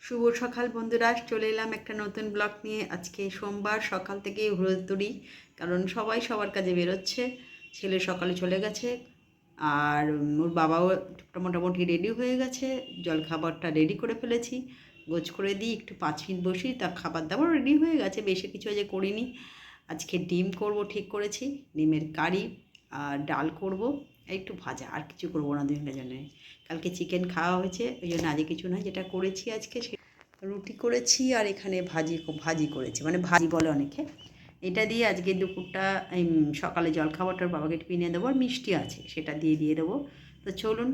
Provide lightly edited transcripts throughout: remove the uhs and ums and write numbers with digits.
শুভ সকাল বন্ধুরা, চলে এলাম একটা নতুন ব্লগ নিয়ে। আজকে সোমবার, সকাল থেকেই হুড়োহুড়ি, কারণ সবাই সবার কাজে বেরোচ্ছে। ছেলে সকালে চলে গেছে, আর ওর বাবাও মোটামুটি রেডি হয়ে গেছে। জলখাবারটা রেডি করে ফেলেছি, গোছ করে দিই, একটু 5 মিনিট বসি, তার খাবার দাবার রেডি হয়ে গেছে। বেশি কিছু আজ করিনি। আজকে ডিম করব ঠিক করেছি, ডিমের কারি আর ডাল করব, একটু ভাজা, আর কিছু করবো না দুজনের জন্য। কালকে চিকেন খাওয়া হয়েছে, ওই জন্য আজকে কিছু না। যেটা করেছি আজকে রুটি করেছি, আর এখানে ভাজি করেছি, মানে ভাজি বলে অনেকে। এটা দিয়ে আজকে দুপুরটা সকালে জলখাবারটার বাবাকে টিফিনে দেবো, আর মিষ্টি আছে সেটা দিয়ে দেবো। তো চলুন,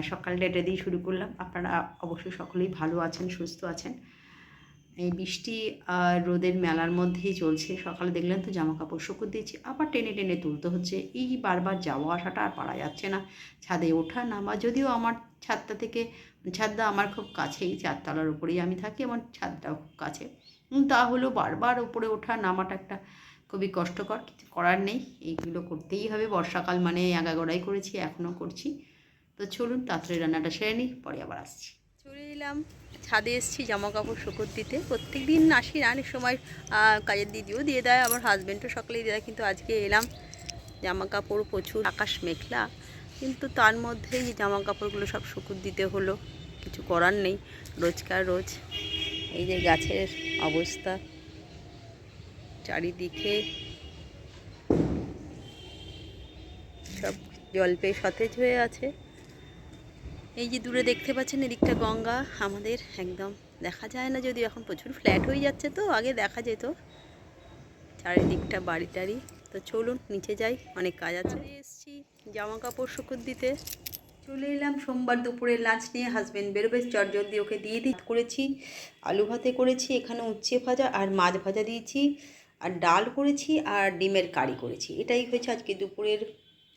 সকালটা এটা দিয়ে শুরু করলাম। আপনারা অবশ্যই সকলেই ভালো আছেন, সুস্থ আছেন। এই বৃষ্টি আর রোদের মেলার মধ্যেই চলছে। সকালে দেখলেন তো জামা কাপড় শুকোতে দিয়েছি, আবার টেনে টেনে তুলতে হচ্ছে। এই বারবার যাওয়া আসাটা আর পারা যাচ্ছে না। ছাদে ওঠা নামা, যদিও আমার ছাদটা আমার খুব কাছেই, 4 তলার উপরেই আমি থাকি, আমার ছাদটাও খুব কাছে। তাহলেও বারবার উপরে ওঠা নামাটা একটা খুবই কষ্টকর, কিছু করার নেই, এইগুলো করতেই হবে। বর্ষাকাল মানে আগাগোড়াই করেছি, এখনও করছি। তো চলুন তাড়াতাড়ি রান্নাটা সেরে নিই, পরে আবার আসছি। চলে এলাম ছাদে, এসেছি জামা কাপড় শুকোতে দিতে। প্রত্যেক দিন আসি না, অনেক সময় কাজের দিদিও দিয়ে দেয়, আমার হাজব্যান্ডও সকালেই দিয়ে দেয়, কিন্তু আজকে এলাম। জামা কাপড় প্রচুর, আকাশ মেঘলা, কিন্তু তার মধ্যেই জামা কাপড়গুলো সব শুকোতে দিতে হলো। কিছু করার নেই, রোজকার রোজ। এই যে গাছের অবস্থা, চারিদিকে সব জল পেয়ে সতেজ হয়ে আছে। এই যে দূরে দেখতে পাচ্ছেন, এদিকটা গঙ্গা আমাদের, একদম দেখা যায় না, যদিও এখন প্রচুর ফ্ল্যাট হয়ে যাচ্ছে, তো আগে দেখা যেত চারিদিকটা বাড়ি টাড়ি। তো চলুন নিচে যাই, অনেক কাজ আছে। এসছি জামা কাপড় শুকোতে দিতে। চলে এলাম সোমবার দুপুরে লাঞ্চ নিয়ে। হাজব্যান্ড বেরোবে, চটজলদি ওকে দিয়ে দিই করেছি। আলু ভাতে করেছি, এখানে উচ্ছে ভাজা আর মাছ ভাজা দিয়েছি, আর ডাল করেছি, আর ডিমের কারি করেছি। এটাই হয়েছে আজকে দুপুরের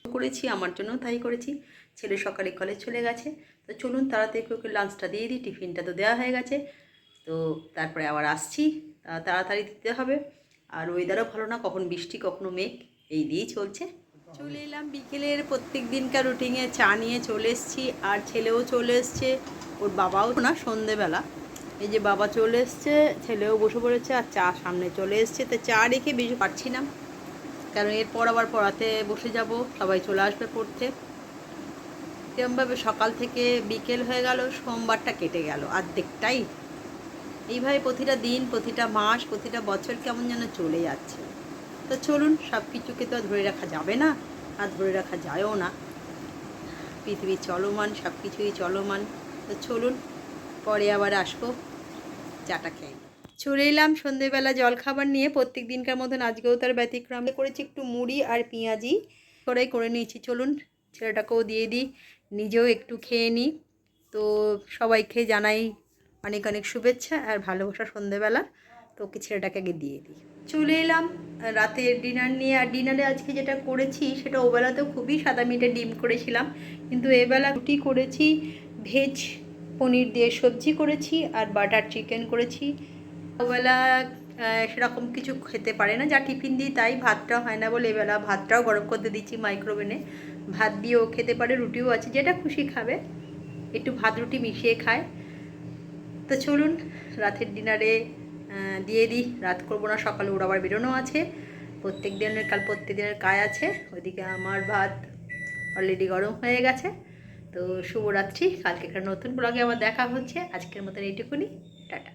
করেছি, আমার জন্য তাই করেছি। ছেলে সকালে কলেজ চলে গেছে। তো চলুন তাড়াতাড়ি ওকে লাঞ্চটা দিয়ে দিই, টিফিনটা তো দেওয়া হয়ে গেছে। তো তারপরে আবার আসছি, তাড়াতাড়ি দিতে হবে। আর ওয়েদারও ভালো না, কখন বৃষ্টি কখনো মেঘ, এই দিয়েই চলছে। চলে এলাম বিকেলের প্রত্যেক দিনকার রুটিনে, চা নিয়ে চলে এসেছি, আর ছেলেও চলে এসছে, ওর বাবাও না, সন্ধেবেলা এই যে বাবা চলে এসছে, ছেলেও বসে পড়েছে, আর চা সামনে চলে এসছে। তো চা রেখে বেশি পারছি না, কারণ এরপর আবার পড়াতে বসে যাব, সবাই চলে আসবে পড়তে। তেমনভাবে সকাল থেকে বিকেল হয়ে গেল, সোমবারটা কেটে গেল অর্ধেকটাই। এইভাবে প্রতিটা দিন, প্রতিটা মাস, প্রতিটা বছর কেমন যেন চলে যাচ্ছে। তো চলুন, সব কিছুকে তো ধরে রাখা যাবে না, আর ধরে রাখা যায়ও না। পৃথিবী চলমান, সব কিছুই চলমান। তো চলুন, পরে আবার আসবো, চাটা খেয়ে। চলে এলাম সন্ধেবেলা জলখাবার নিয়ে, প্রত্যেক দিনকার মতন আজকেও তার ব্যতিক্রম করেছি। একটু মুড়ি আর পেঁয়াজি করে নিয়েছি। চলুন ছেলেটাকেও দিয়ে দিই, নিজেও একটু খেয়ে নিই। তো সবাইকে জানাই অনেক অনেক শুভেচ্ছা আর ভালোবাসা সন্ধেবেলা। তো ওকে, ছেলেটাকে আগে দিয়ে দিই। চলে এলাম রাতের ডিনার নিয়ে। আর ডিনারে আজকে যেটা করেছি সেটা ওবেলাতেও খুবই সাদা মিটে ডিম করেছিলাম, কিন্তু এবেলা রুটি করেছি, ভেজ পনির দিয়ে সবজি করেছি, আর বাটার চিকেন করেছি। ওবেলা সেরকম কিছু খেতে পারে না, যা টিফিন দিই তাই। ভাতটাও হয় না বলে এবেলা ভাতটাও গরম করতে দিচ্ছি মাইক্রোওভেনে। ভাত দিয়েও খেতে পারে, রুটিও আছে, যেটা খুশি খাবে, একটু ভাত রুটি মিশিয়ে খায়। তো চলুন রাতের ডিনারে দিয়ে দিই, রাত করবো না, সকালে ওর আবার বেরোনো আছে। প্রত্যেক দিনের কাজ আছে। ওইদিকে আমার ভাত অলরেডি গরম হয়ে গেছে। তো শুভরাত্রি, কালকে একটা নতুন ব্লগে আবার দেখা হচ্ছে। আজকের মতন এইটুকুনি, টাটা।